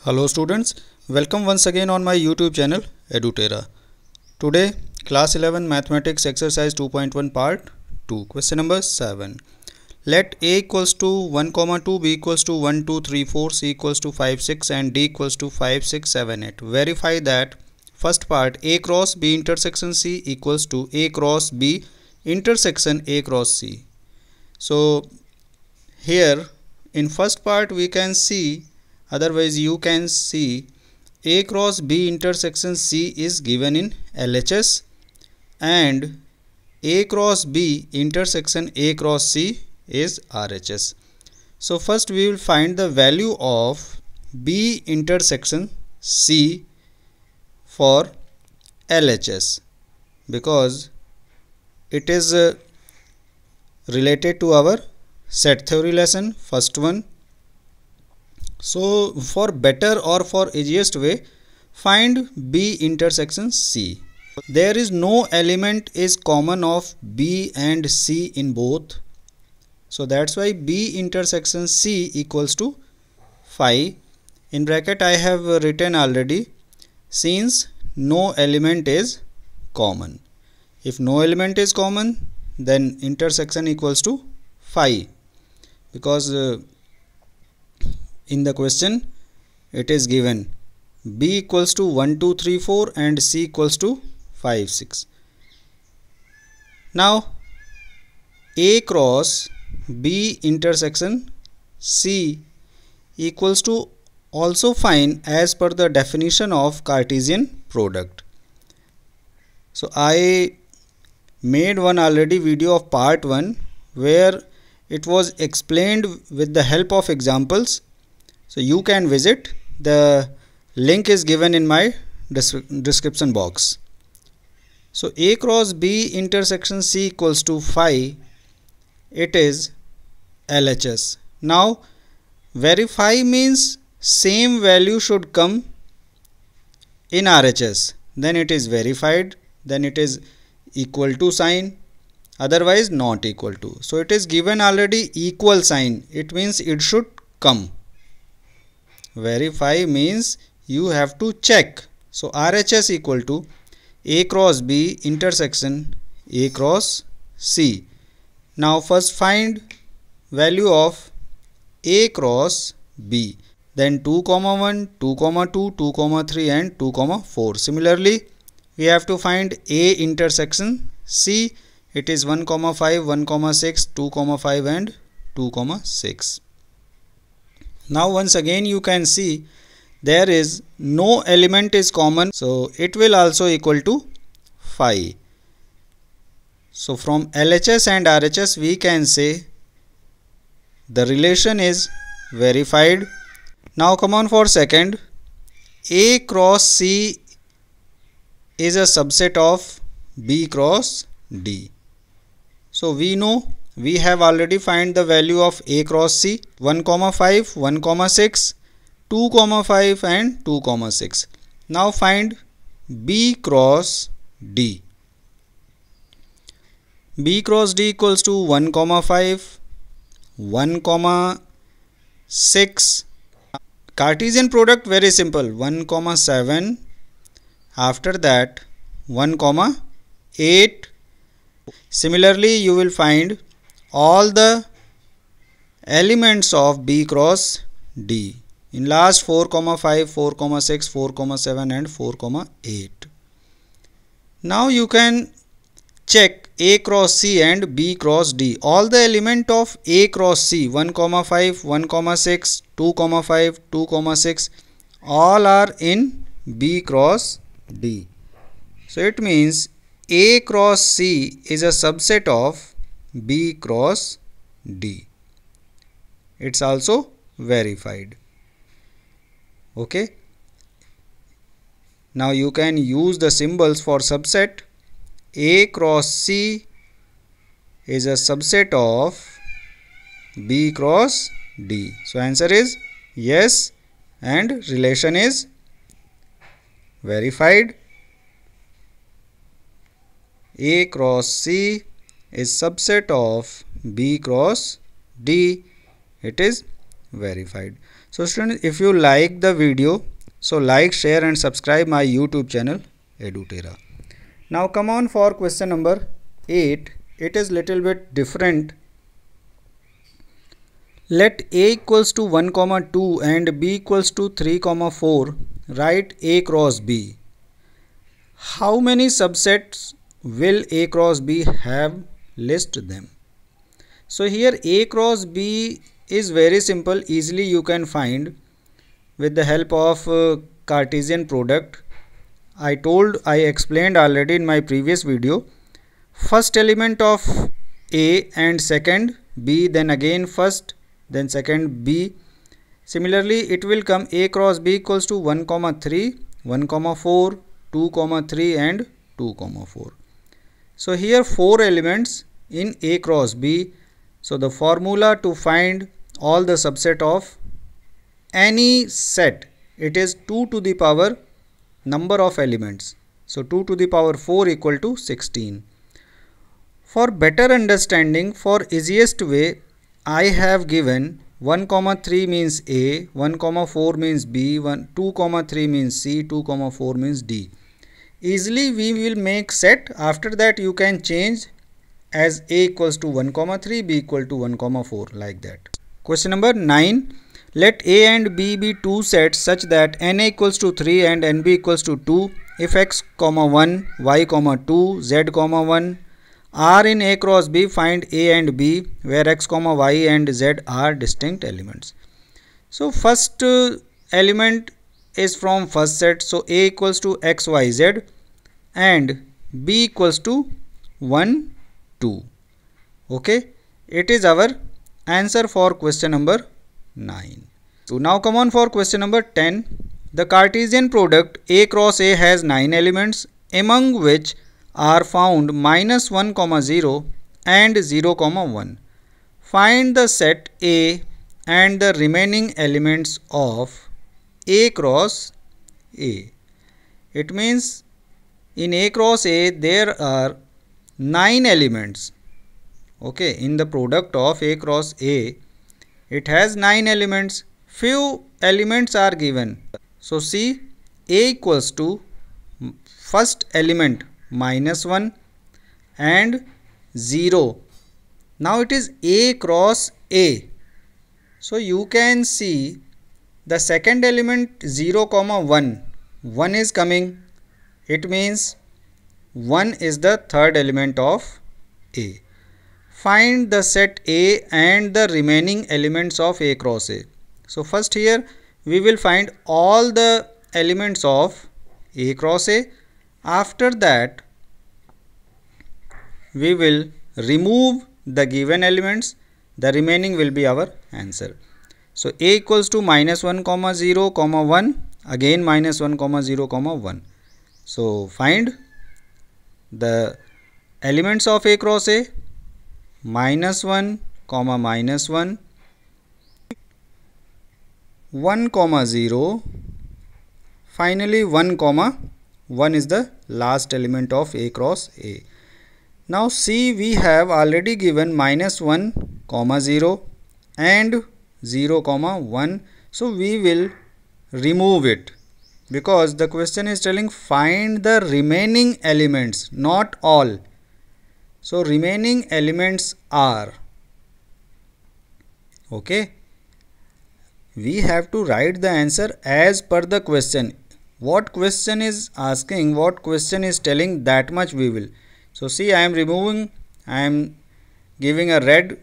Hello students, welcome once again on my YouTube channel EduTerra. Today class 11 mathematics exercise 2.1 part 2 question number 7. Let a equals to 1, 2, b equals to 1, 2, 3, 4, c equals to 5, 6 and d equals to 5, 6, 7, 8. Verify that first part a cross b intersection c equals to a cross b intersection a cross c. So here in first part we can see, otherwise you can see, a cross b intersection c is given in LHS and a cross b intersection a cross c is RHS. So first we will find the value of b intersection c for LHS because it is related to our set theory lesson, first one. So for better or for easiest way, find b intersection c. There is no element is common of b and c in both. So that's why b intersection c equals to 5. In bracket I have written already, since no element is common. If no element is common, then intersection equals to 5 because in the question it is given b equals to 1, 2, 3, 4 and c equals to 5, 6. Now a cross b intersection c equals to also find as per the definition of Cartesian product. So I made one already video of part 1 where it was explained with the help of examples. So you can visit, the link is given in my description box. So a cross b intersection c equals to 5, it is LHS. Now verify means same value should come in RHS, then it is verified, then it is equal to sign, otherwise not equal to. So it is given already equal sign, it means it should come. Verify means you have to check. So RHS equal to a cross b intersection a cross c. Now first find value of a cross b, then 2, 1, 2, 2, 2, 3 and 2, 4. Similarly we have to find a intersection c, it is 1, 5, 1, 6, 2, 5 and 2, 6. Now once again you can see there is no element is common, so it will also equal to 5. So from LHS and RHS we can say the relation is verified. Now come on for second. A cross C is a subset of B cross D. So we know, we have already find the value of a cross c, 1, 5, 1, 6, 2, 5 and 2, 6. Now find b cross d. B cross d equals to 1, 5, 1, 6. Cartesian product very simple, 1, 7. After that 1, 8. Similarly you will find all the elements of b cross d in last 4, 5, 4, 6, 4, 7 and 4, 8. Now you can check a cross c and b cross d. All the element of a cross c, 1, 5, 1, 6, 2, 5, 2, 6, all are in b cross d. So it means a cross c is a subset of b cross d. It's also verified. Okay. Now you can use the symbols for subset. A cross c is a subset of b cross d. So answer is yes and relation is verified. A cross c is subset of b cross d, it is verified. So students, if you like the video, so like, share and subscribe my YouTube channel EduTera. Now come on for question number 8. It is little bit different. Let A equals to 1, 2 and B equals to 3, 4. Write A cross B. How many subsets will A cross B have? List them. So here A cross B is very simple. Easily you can find with the help of Cartesian product. I explained already in my previous video. First element of A and second B, then again first, then second B. Similarly it will come A cross B equals to 1, 3, 1, 4, 2, 3 and 2, 4. So here 4 elements in A cross B. So the formula to find all the subset of any set, it is 2 to the power number of elements. So 2 to the power 4 equal to 16. For better understanding, for easiest way, I have given 1, 3 means A, 1, 4 means B, 2, 3 means C, 2, 4 means D. Easily we will make set. After that you can change as A equals to 1, 3, B equal to 1, 4, like that. Question number 9. Let A and B be two sets such that NA equals to 3 and NB equals to 2 if X, 1, Y, 2, Z, 1 are in A cross B. Find A and B where X, Y and Z are distinct elements. So first element is from first set. So A equals to X, Y, Z and B equals to 1, 2. Okay, it is our answer for question number 9. So now come on for question number 10. The Cartesian product A cross A has 9 elements, among which are found -1, 0 and 0, 1. Find the set A and the remaining elements of A cross A. It means in A cross A there are 9 elements. Okay, in the product of A cross A, it has 9 elements. Few elements are given. So see, A equals to first element -1 and 0. Now it is A cross A. So you can see the second element 0, 1. 1 is coming. It means 1 is the third element of A. Find the set A and the remaining elements of A cross A. So first here we will find all the elements of A cross A. After that we will remove the given elements. The remaining will be our answer. So A equals to -1, 0, 1, again -1, 0, 1. So find the elements of A cross A. -1, -1, 1, 0, finally 1, 1 is the last element of A cross A. Now see, we have already given -1, 0 and 0, 1. So we will remove it because the question is telling find the remaining elements, not all. So remaining elements are, okay, we have to write the answer as per the question. What question is asking, what question is telling, that much we will. So see, I am removing, I am giving a red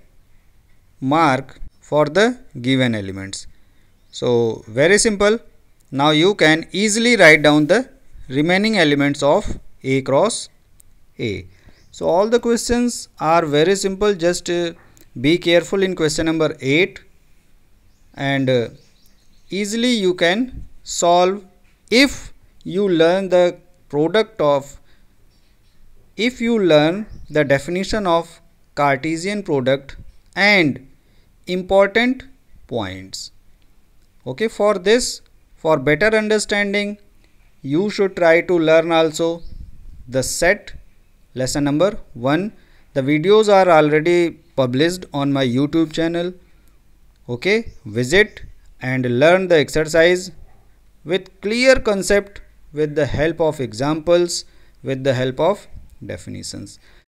mark for the given elements. So very simple. Now you can easily write down the remaining elements of A cross A. So all the questions are very simple. Just be careful in question number 8 and easily you can solve if you learn the product of, if you learn the definition of Cartesian product and important points. Okay, for this, for better understanding, you should try to learn also the set lesson number 1. The videos are already published on my YouTube channel. Okay, visit and learn the exercise with clear concept, with the help of examples, with the help of definitions.